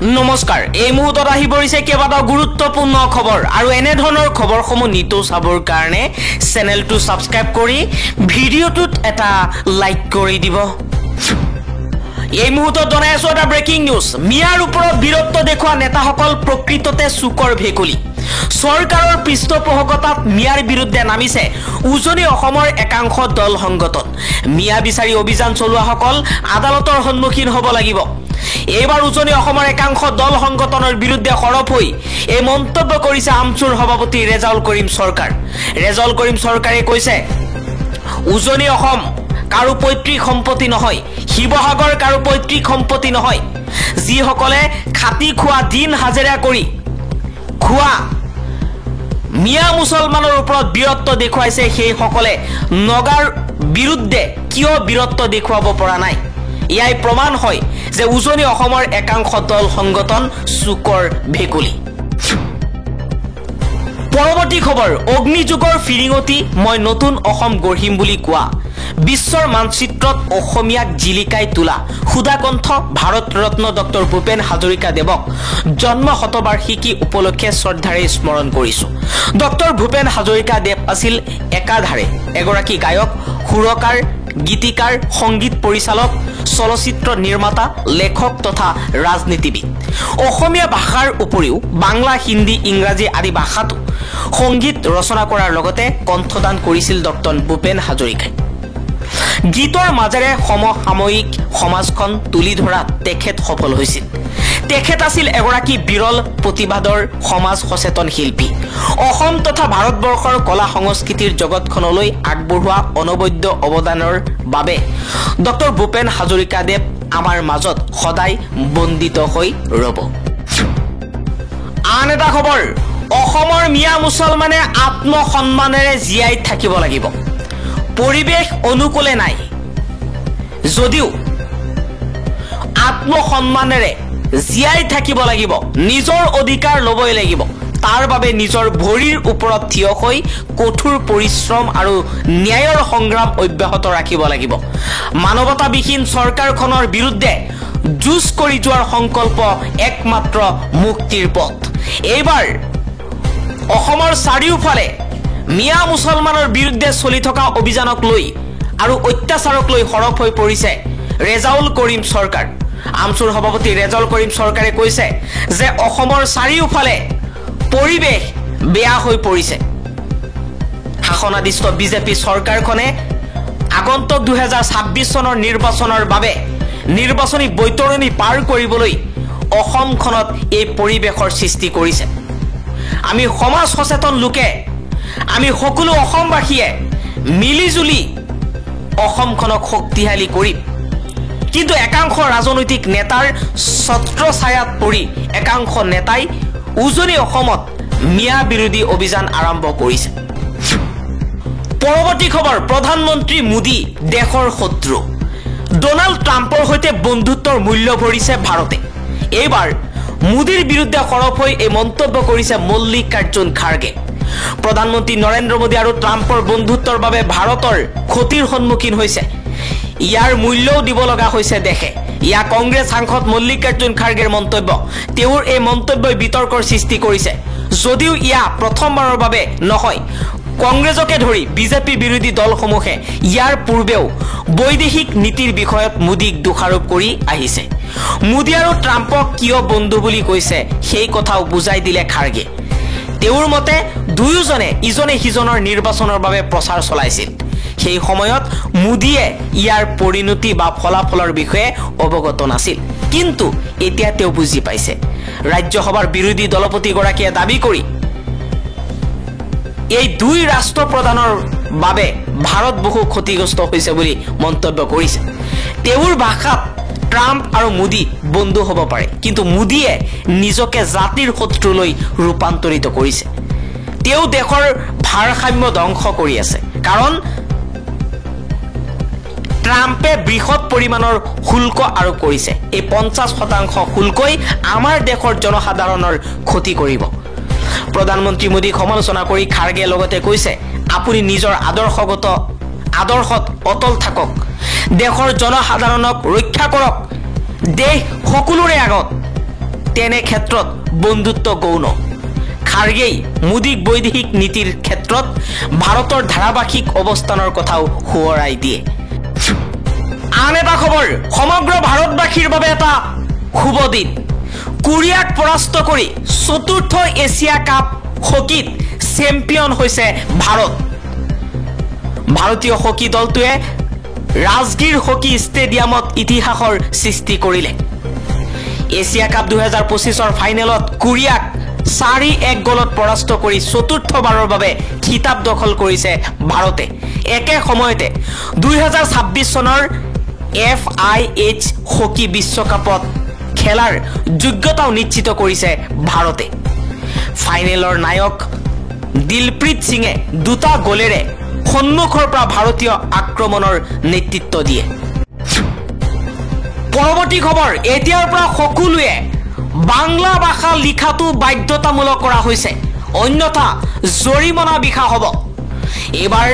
নমস্কাৰ এই মুহূৰ্তত আহি পৰিছে কেইবাটাও গুৰুত্বপূৰ্ণ খবৰ আৰু এনে ধৰণৰ খবৰসমূহ নিতৌ চাবৰ কাৰণে চেনেলটো সাবস্ক্ৰাইব কৰি ভিডিঅ'টোত এটা লাইক কৰি দিব। এই মুহূৰ্তত জনাই আছো এটা ব্ৰেকিং নিউজ। মিয়াৰ ওপৰত বীৰত্ব দেখুওৱা নেতাসকল প্ৰকৃততে চুকৰ ভেকুলী। চৰকাৰৰ পৃষ্ঠপোষকতাত মিয়াৰ বিৰুদ্ধে নামিছে উজনি অসমৰ একাংশ দল সংগঠন। মিয়া বিচাৰি অভিযান চলোৱাসকল আদালতৰ সন্মুখীন হ'ব লাগিব। এইবাৰ উজনি অসমৰ একাংশ দল সংগঠনৰ বিৰুদ্ধে সৰব হৈ এই মন্তব্য কৰিছে আমচুৰ সভাপতি ৰেজাউল কৰিম চৰকাৰ। ৰেজাউল কৰিম চৰকাৰে কৈছে উজনি অসম কাৰো পৈতৃক সম্পত্তি নহয়, শিৱসাগৰ কাৰো পৈতৃক সম্পত্তি নহয়। যিসকলে খাটি খোৱা দিন হাজিৰা কৰি খোৱা মিয়া মুছলমানৰ ওপৰত বীৰত্ব দেখুৱাইছে সেইসকলে নগাৰ বিৰুদ্ধে কিয় বীৰত্ব দেখুৱাব পৰা নাই? ইয়াই প্ৰমাণ হয় যে উজনি অসমৰ একাংশ দল সংগঠন চুকৰ ভেকুলী। পৰৱৰ্তী খবৰ, অগ্নিযুগৰ ফিৰিঙতি মই নতুন অসম গঢ়িম বুলি কোৱা, বিশ্বৰ মানচিত্ৰত অসমীয়াক জিলিকাই তোলা সুধাকণ্ঠ ভাৰত ৰত্ন ডক্টৰ ভূপেন হাজৰিকা দেৱক জন্ম শতবাৰ্ষিকী উপলক্ষে শ্ৰদ্ধাৰে স্মৰণ কৰিছো। ডক্টৰ ভূপেন হাজৰিকা দেৱ আছিল একাধাৰে এগৰাকী গায়ক, সুৰকাৰ, গীতিকাৰ, সংগীত পৰিচালক, চলচ্চিত্ৰ নিৰ্মাতা, লেখক তথা ৰাজনীতিবিদ। অসমীয়া ভাষাৰ উপৰিও বাংলা, হিন্দী, ইংৰাজী আদি ভাষাতো সংগীত ৰচনা কৰাৰ লগতে কণ্ঠদান কৰিছিল ডক্টৰ ভূপেন হাজৰিকাই। গীতৰ মাজেৰে সমসাময়িক সমাজখন তুলি ধৰাত তেখেত সফল হৈছিল। তেখেত আছিল এগৰাকী বিৰল প্ৰতিবাদৰ সমাজ সচেতন শিল্পী। অসম তথা ভাৰতবৰ্ষৰ কলা সংস্কৃতিৰ জগতখনলৈ আগবঢ়োৱা অনবদ্য অৱদানৰ বাবে ডক্টৰ ভূপেন হাজৰিকা দেৱ আমাৰ মাজত সদায় বন্দিত হৈ ৰব। আন এটা খবৰ, অসমৰ মিয়া মুছলমানে আত্মসন্মানেৰে জীয়াই থাকিব লাগিব। পৰিৱেশ অনুকূলে নাই যদিও আত্মসন্মানেৰে জীয়াই থাকিব লাগিব, নিজৰ অধিকাৰ ল'বই লাগিব। তাৰ বাবে নিজৰ ভৰিৰ ওপৰত থিয় হৈ কঠোৰ পৰিশ্ৰম আৰু ন্যায়ৰ সংগ্ৰাম অব্যাহত ৰাখিব লাগিব। মানৱতাবিহীন চৰকাৰখনৰ বিৰুদ্ধে যুঁজ কৰি যোৱাৰ সংকল্প একমাত্ৰ মুক্তিৰ পথ। এইবাৰ অসমৰ চাৰিওফালে মিয়া মুছলমানৰ বিৰুদ্ধে চলি থকা অভিযানক লৈ আৰু অত্যাচাৰক লৈ সৰব হৈ পৰিছে ৰেজাউল কৰিম চৰকাৰ। আমচুৰ সভাপতি ৰেজাউল কৰিম চৰকাৰে কৈছে যে অসমৰ চাৰিওফালে পৰিৱেশ বেয়া হৈ পৰিছে। শাসনাধিষ্ঠ বিজেপি চৰকাৰখনে আগন্তুক 2026 চনৰ নিৰ্বাচনৰ বাবে নিৰ্বাচনী বৈতৰণি পাৰ কৰিবলৈ অসমখনত এই পৰিৱেশৰ সৃষ্টি কৰিছে। আমি সমাজ সচেতন লোকে, আমি সকলো অসমবাসীয়ে মিলিজুলি অসমখনক শক্তিশালী কৰিম। কিন্তু একাংশ ৰাজনৈতিক নেতাৰ ছত্ৰছায়াত পৰি একাংশ নেতাই উজনি অসমত মিয়া বিৰোধী অভিযান আৰম্ভ কৰিছে। পৰৱৰ্তী খবৰ, প্ৰধানমন্ত্ৰী মোদী দেশৰ শত্ৰু। ডনাল্ড ট্ৰাম্পৰ সৈতে বন্ধুত্বৰ মূল্য ভৰিছে ভাৰতে। এইবাৰ মোদীৰ বিৰুদ্ধে সৰব হৈ এই মন্তব্য কৰিছে মল্লিকাৰ্জুন খাৰ্গে। প্ৰধানমন্ত্ৰী নৰেন্দ্ৰ মোদী আৰু ট্ৰাম্পৰ বন্ধুত্বৰ বাবে ভাৰতৰ ক্ষতিৰ সন্মুখীন হৈছে। ইয়াৰ মূল্যও দিব লগা হৈছে দেশে। ইয়া কংগ্ৰেছ সাংসদ মল্লিকাৰ্জুন খাৰ্গেৰ মন্তব্য। তেওঁৰ এই মন্তব্যই বিতৰ্কৰ সৃষ্টি কৰিছে। যদিও ইয়া প্ৰথমবাৰৰ বাবে নহয়, কংগ্ৰেছকে ধৰি বিজেপি বিৰোধী দলসমূহে ইয়াৰ পূৰ্বেও বৈদেশিক নীতিৰ বিষয়ত মোদীক দোষাৰোপ কৰি আহিছে। মোদী আৰু ট্ৰাম্পক কিয় বন্ধু বুলি কৈছে সেই কথাও বুজাই দিলে খাৰ্গে। তেওঁৰ মতে দুয়োজনে ইজনে সিজনৰ নিৰ্বাচনৰ বাবে প্ৰচাৰ চলাইছিল। সেই সময়ত মোদীয়ে ইয়াৰ পৰিণতি বা ফলাফলৰ বিষয়ে অৱগত নাছিল, কিন্তু এতিয়া তেওঁ বুজি পাইছে। ৰাজ্যসভাৰ বিৰোধী দলপতিগৰাকীয়ে দাবী কৰি এই দুই ৰাষ্ট্ৰপ্ৰধানৰ বাবে ভাৰত বহু ক্ষতিগ্ৰস্ত হৈছে বুলি মন্তব্য কৰিছে। তেওঁৰ ভাষাত ট্ৰাম্প আৰু মোদী বন্ধু হ'ব পাৰে, কিন্তু মোদীয়ে নিজকে জাতিৰ শত্ৰুলৈ ৰূপান্তৰিত কৰিছে। তেওঁ দেশৰ ভাৰসাম্য ধ্বংস কৰি আছে, কাৰণ ট্ৰাম্পে বৃহৎ পৰিমাণৰ শুল্ক আৰোপ কৰিছে। এই 50% শুল্কই আমাৰ দেশৰ জনসাধাৰণৰ ক্ষতি কৰিব। প্ৰধানমন্ত্ৰী মোদীক সমালোচনা কৰি খাৰ্গে লগতে কৈছে, আপুনি নিজৰ আদৰ্শত অটল থাকক, দেশৰ জনসাধাৰণক ৰক্ষা কৰক। দেশ সকলোৰে আগত তেনে ক্ষেত্ৰত বন্ধুত্ব গৌণ খাৰ্গেই মোদীক বৈদেশিক নীতিৰ ক্ষেত্ৰত ভাৰতৰ ধাৰাবাহিক অৱস্থানৰ কথাও সোঁৱৰাই দিয়ে আন এটা খবৰ সমগ্ৰ ভাৰতবাসীৰ বাবে এটা শুভ দিন কোৰিয়াক পৰাস্ত কৰি চতুৰ্থ এছিয়া কাপ হকীত চেম্পিয়ন হৈছে ভাৰত ভাৰতীয় হকী দলটোৱে ৰাজগীৰ হকী ষ্টেডিয়ামত ইতিহাসৰ সৃষ্টি কৰিলে এছিয়া কাপ 2025ৰ ফাইনেলত কোৰিয়াক 4-1 গলত পৰাস্ত কৰি চতুৰ্থবাৰৰ বাবে খিতাপ দখল কৰিছে ভাৰতে একে সময়তে 2026 চনৰ FIH হকী বিশ্বকাপত খেলাৰ যোগ্যতাও নিশ্চিত কৰিছে ভাৰতে ফাইনেলৰ নায়ক দিলপ্ৰীত সিঙে দুটা গলেৰে সন্মুখৰ পৰা ভাৰতীয় আক্ৰমণৰ নেতৃত্ব দিয়ে পৰৱৰ্তী খবৰ এতিয়াৰ পৰা সকলোৱে বাংলা ভাষা লিখাটো বাধ্যতামূলক কৰা হৈছে অন্যথা জৰিমনা বিহা হ'ব এবাৰ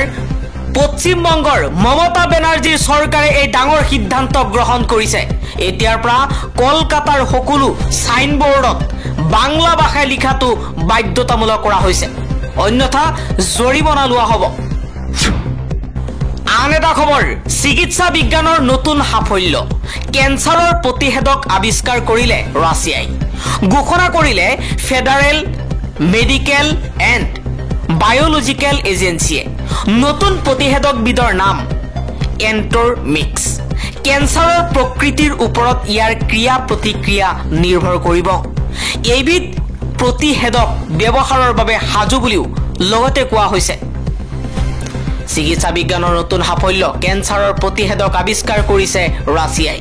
পশ্চিম বংগৰ মমতা বেনাৰ্জীৰ চৰকাৰে এই ডাঙৰ সিদ্ধান্ত গ্ৰহণ কৰিছে এতিয়াৰ পৰা কলকাতাৰ সকলো সাইনবোৰ্ডত বাংলা ভাষা লিখাটো বাধ্যতামূলক কৰা হৈছে অন্যথা জৰিমনা লোৱা হ'ব আন এটা খবৰ চিকিৎসা বিজ্ঞানৰ নতুন সাফল্য কেন্সাৰৰ প্ৰতিষেধক আৱিষ্কাৰ কৰিলে ৰাছিয়াই ঘোষণা কৰিলে ফেডাৰেল মেডিকেল এণ্ড বায়োলজিকেল এজেন্সিয়ে নতুন প্ৰতিষেধকবিধৰ নাম এণ্টৰমিক্স কেন্সাৰৰ প্ৰকৃতিৰ ওপৰত ইয়াৰ ক্ৰিয়া প্ৰতিক্ৰিয়া নিৰ্ভৰ কৰিব এইবিধ প্ৰতিষেধক ব্যৱহাৰৰ বাবে সাজু বুলিও লগতে কোৱা হৈছে চিকিৎসা বিজ্ঞানৰ নতুন সাফল্য কেন্সাৰৰ প্ৰতিষেধক আৱিষ্কাৰ কৰিছে ৰাছিয়াই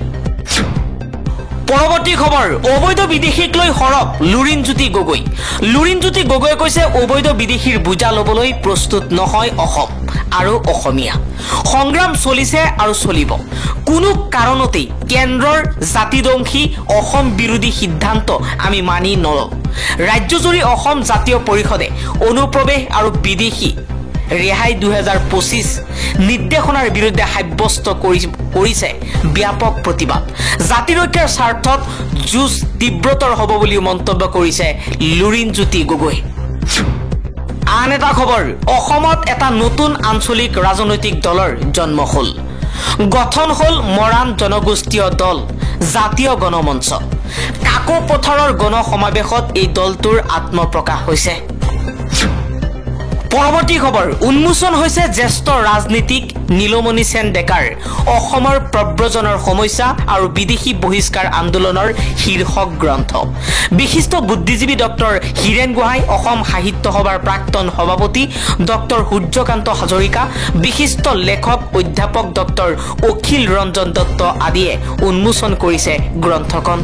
পৰৱৰ্তী খবৰ অবৈধ বিদেশীক লৈ হৰপ লুৰিণজ্যোতি গগৈ কৈছে অবৈধ বিদেশীৰ বুজা ল'বলৈ প্ৰস্তুত নহয় অসম আৰু অসমীয়া সংগ্ৰাম চলিছে আৰু চলিব কোনো কাৰণতেই কেন্দ্ৰৰ জাতিদংশী অসম বিৰোধী সিদ্ধান্ত আমি মানি নলওঁ ৰাজ্যজুৰি অসম জাতীয় পৰিষদে অনুপ্ৰৱেশ আৰু বিদেশী ৰেহাই 2025 নিৰ্দেশনাৰ বিৰুদ্ধে সাব্যস্ত কৰিছে ব্যাপক প্ৰতিবাদ জাতিৰক্ষাৰ স্বাৰ্থত যুঁজ তীব্ৰতৰ হ'ব বুলি মন্তব্য কৰিছে লুৰিণজ্যোতি গগৈ আন এটা খবৰ অসমত এটা নতুন আঞ্চলিক ৰাজনৈতিক দলৰ জন্ম হ'ল গঠন হ'ল মৰাণ জনগোষ্ঠীয় দল জাতীয় গণমঞ্চ কাকো পথাৰৰ গণসমাৱেশত এই দলটোৰ আত্মপ্ৰকাশ হৈছে পৰৱৰ্তী খবৰ উন্মোচন হৈছে জ্যেষ্ঠ ৰাজনীতিক নীলমণি সেন ডেকাৰ অসমৰ প্ৰব্ৰজনৰ সমস্যা আৰু বিদেশী বহিষ্কাৰ আন্দোলনৰ শীৰ্ষক গ্ৰন্থ বিশিষ্ট বুদ্ধিজীৱী ডক্টৰ হীৰেন গোহাঁই অসম সাহিত্য সভাৰ প্ৰাক্তন সভাপতি ডক্টৰ সূৰ্যকান্ত হাজৰিকা বিশিষ্ট লেখক অধ্যাপক ডক্টৰ অখিল ৰঞ্জন দত্ত আদিয়ে উন্মোচন কৰিছে গ্ৰন্থখন